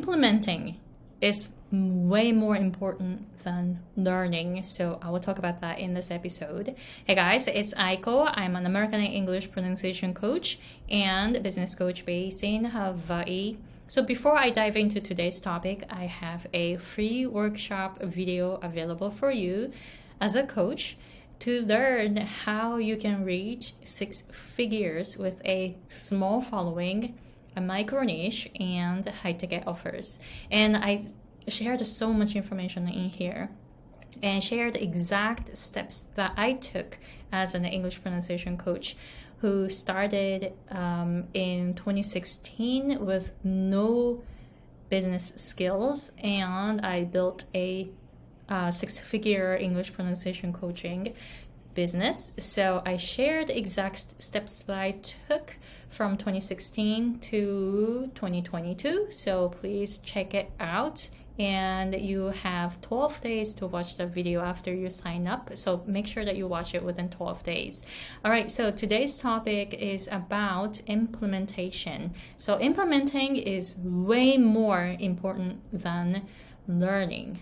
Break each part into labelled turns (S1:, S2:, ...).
S1: implementing is way more important than learning. So I will talk about that in this episode. Hey guys, it's Aiko. I'm an American English pronunciation coach and business coach based in Hawaii. So before I dive into today's topic, I have a free workshop video available for you as a coach to learn how you can reach 6 figures with a small following, a micro niche, and high ticket offers. And I shared so much information in here and shared exact steps that I took as an English pronunciation coach who started in 2016 with no business skills, and I built a 6-figure English pronunciation coaching business. So I shared exact steps that I took from 2016 to 2022. So please check it out. And you have 12 days to watch the video after you sign up. So make sure that you watch it within 12 days. All right, so today's topic is about implementation. So implementing is way more important than learning.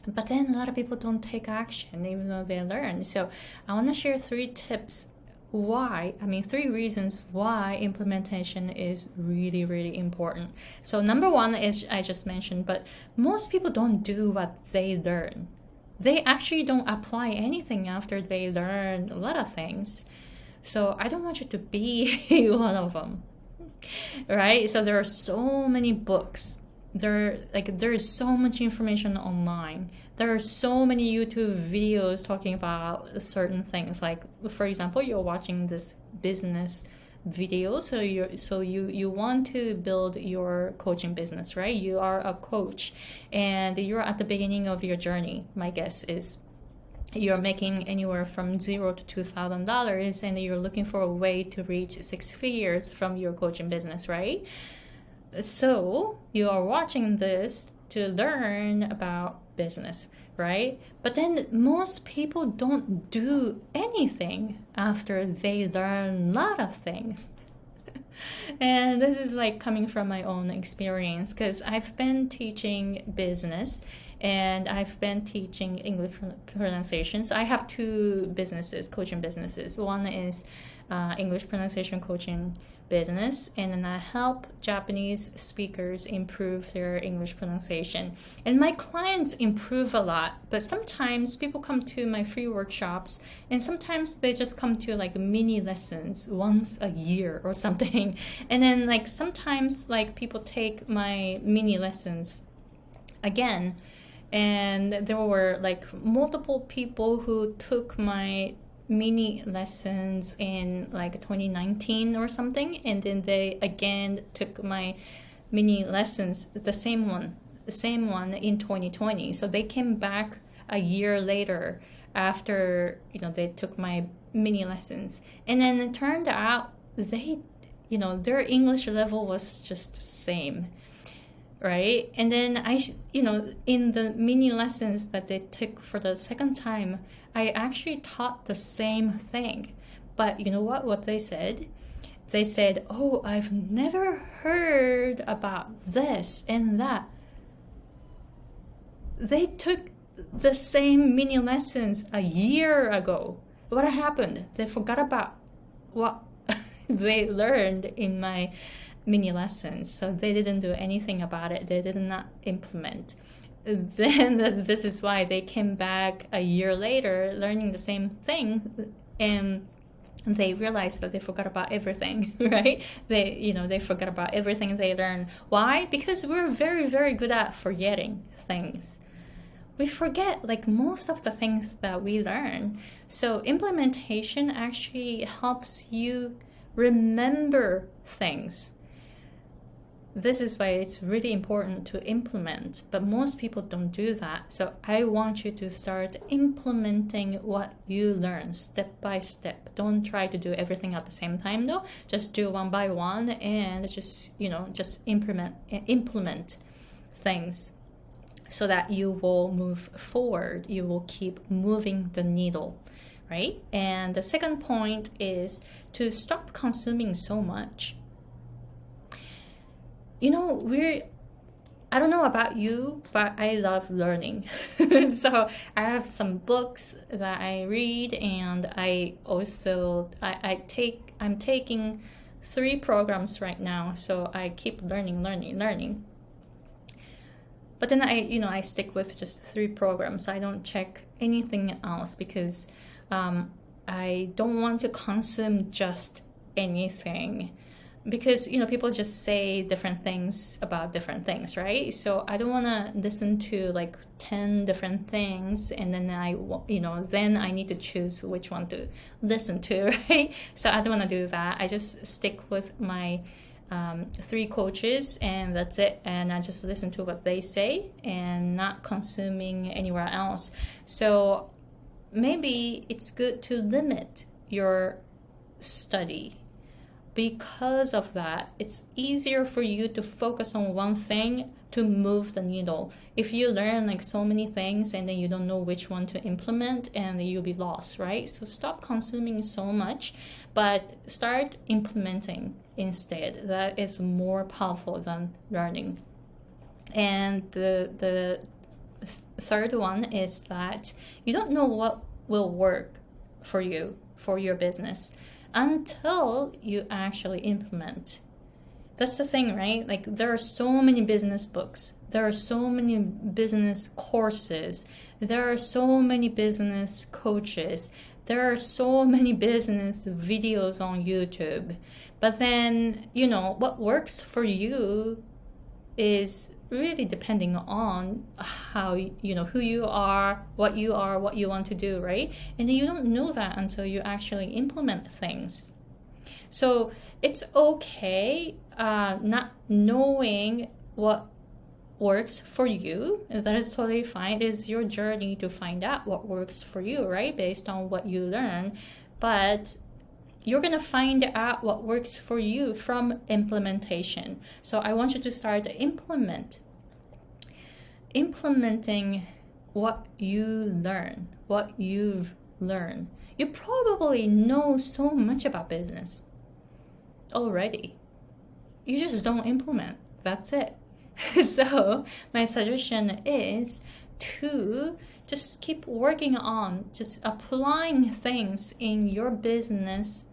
S1: But then a lot of people don't take action even though they learn. So I want to share 3 tips why, 3 reasons why implementation is really, really important. So number 1 is I just mentioned, but most people don't do what they learn. They actually don't apply anything after they learn a lot of things. So I don't want you to be one of them, right? So there are so many books. There is so much information online. There are so many YouTube videos talking about certain things. Like, for example, you're watching this business video, so you want to build your coaching business, right? You are a coach and you're at the beginning of your journey. My guess is you're making anywhere from $0 to $2,000 and you're looking for a way to reach 6 figures from your coaching business, right? So you are watching this to learn about business, right? But then most people don't do anything after they learn a lot of things. And this is like coming from my own experience, because I've been teaching business and I've been teaching English pronunciations. I have 2 businesses, coaching businesses. One is English pronunciation coaching business, and then I help Japanese speakers improve their English pronunciation. And my clients improve a lot, but sometimes people come to my free workshops and sometimes they just come to like mini lessons once a year or something. And then like sometimes like people take my mini lessons again, and there were like multiple people who took my mini lessons in like 2019 or something, and then they again took my mini lessons, the same one in 2020. So they came back a year later after they took my mini lessons, and then it turned out they their English level was just the same, right? And then in the mini lessons that they took for the second time, I actually taught the same thing. But you know what they said? They said, "Oh, I've never heard about this and that." They took the same mini lessons a year ago. What happened? They forgot about what they learned in my mini lessons. So they didn't do anything about it. They did not implement. Then this is why they came back a year later learning the same thing, and they realized that they forgot about everything, right? They forgot about everything they learned. Why? Because we're very, very good at forgetting things. We forget like most of the things that we learn. So implementation actually helps you remember things. This is why it's really important to implement, but most people don't do that. So I want you to start implementing what you learn step by step. Don't try to do everything at the same time though. Just do one by one and just implement things so that you will move forward. You will keep moving the needle, right? And the second point is to stop consuming so much. I don't know about you, but I love learning. So I have some books that I read, and I'm taking 3 programs right now, so I keep learning. But then I stick with just 3 programs. I don't check anything else because I don't want to consume just anything, because people just say different things about different things, right? So I don't want to listen to like 10 different things, and then then I need to choose which one to listen to, right? So I don't want to do that. I just stick with my 3 coaches, and that's it, and I just listen to what they say and not consuming anywhere else. So maybe it's good to limit your study. Because of that, it's easier for you to focus on one thing to move the needle. If you learn like so many things and then you don't know which one to implement, and you'll be lost, right? So stop consuming so much, but start implementing instead. That is more powerful than learning. And the third one is that you don't know what will work for you, for your business, until you actually implement. That's the thing, right? Like, there are so many business books, there are so many business courses, there are so many business coaches, there are so many business videos on YouTube. But then, what works for you is really depending on how who you are, what you want to do, right? And then you don't know that until you actually implement things. So it's okay not knowing what works for you. That is totally fine. It is your journey to find out what works for you, right, based on what you learn. But you're going to find out what works for you from implementation. So I want you to start implementing what you learn, what you've learned. You probably know so much about business already. You just don't implement. That's it. So my suggestion is to just keep working on just applying things in your business,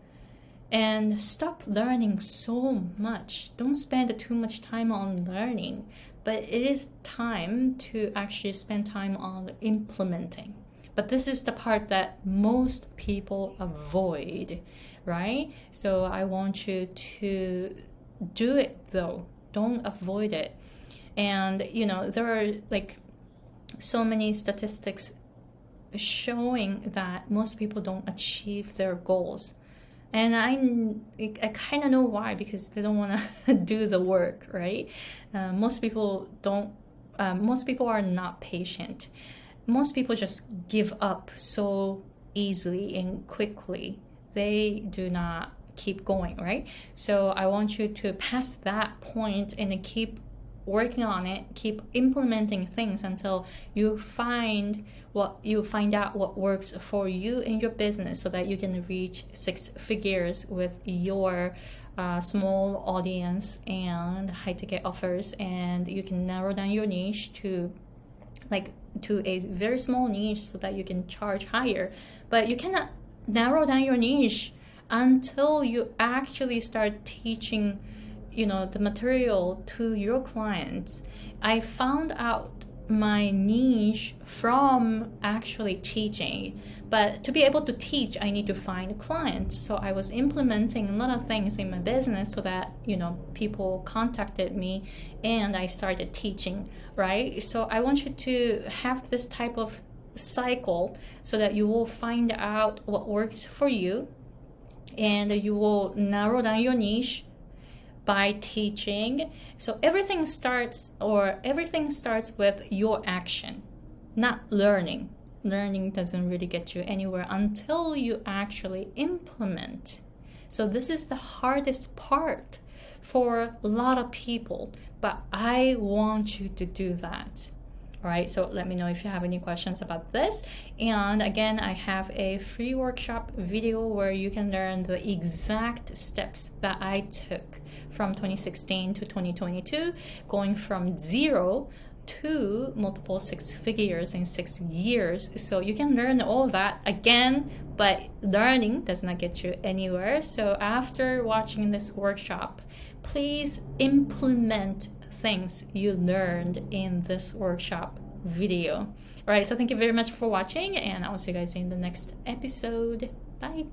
S1: and stop learning so much. Don't spend too much time on learning, but it is time to actually spend time on implementing. But this is the part that most people avoid, right? So I want you to do it though. Don't avoid it. And there are like so many statistics showing that most people don't achieve their goals. And I kind of know why, because they don't want to do the work, right? Most people are not patient. Most people just give up so easily and quickly. They do not keep going, right? So I want you to pass that point and then keep working on it, keep implementing things until you find out what works for you in your business, so that you can reach 6 figures with your small audience and high ticket offers, and you can narrow down your niche to a very small niche so that you can charge higher. But you cannot narrow down your niche until you actually start teaching the material to your clients. I found out my niche from actually teaching, but to be able to teach, I need to find clients. So I was implementing a lot of things in my business so that people contacted me and I started teaching, right? So I want you to have this type of cycle so that you will find out what works for you, and you will narrow down your niche by teaching. So everything starts with your action, not learning. Learning doesn't really get you anywhere until you actually implement. So this is the hardest part for a lot of people, but I want you to do that. All right, so let me know if you have any questions about this. And again, I have a free workshop video where you can learn the exact steps that I took from 2016 to 2022, going from zero to multiple six figures in 6 years. So you can learn all that again, but learning does not get you anywhere. So after watching this workshop, please implement things you learned in this workshop video. All right, so thank you very much for watching, and I'll see you guys in the next episode. Bye.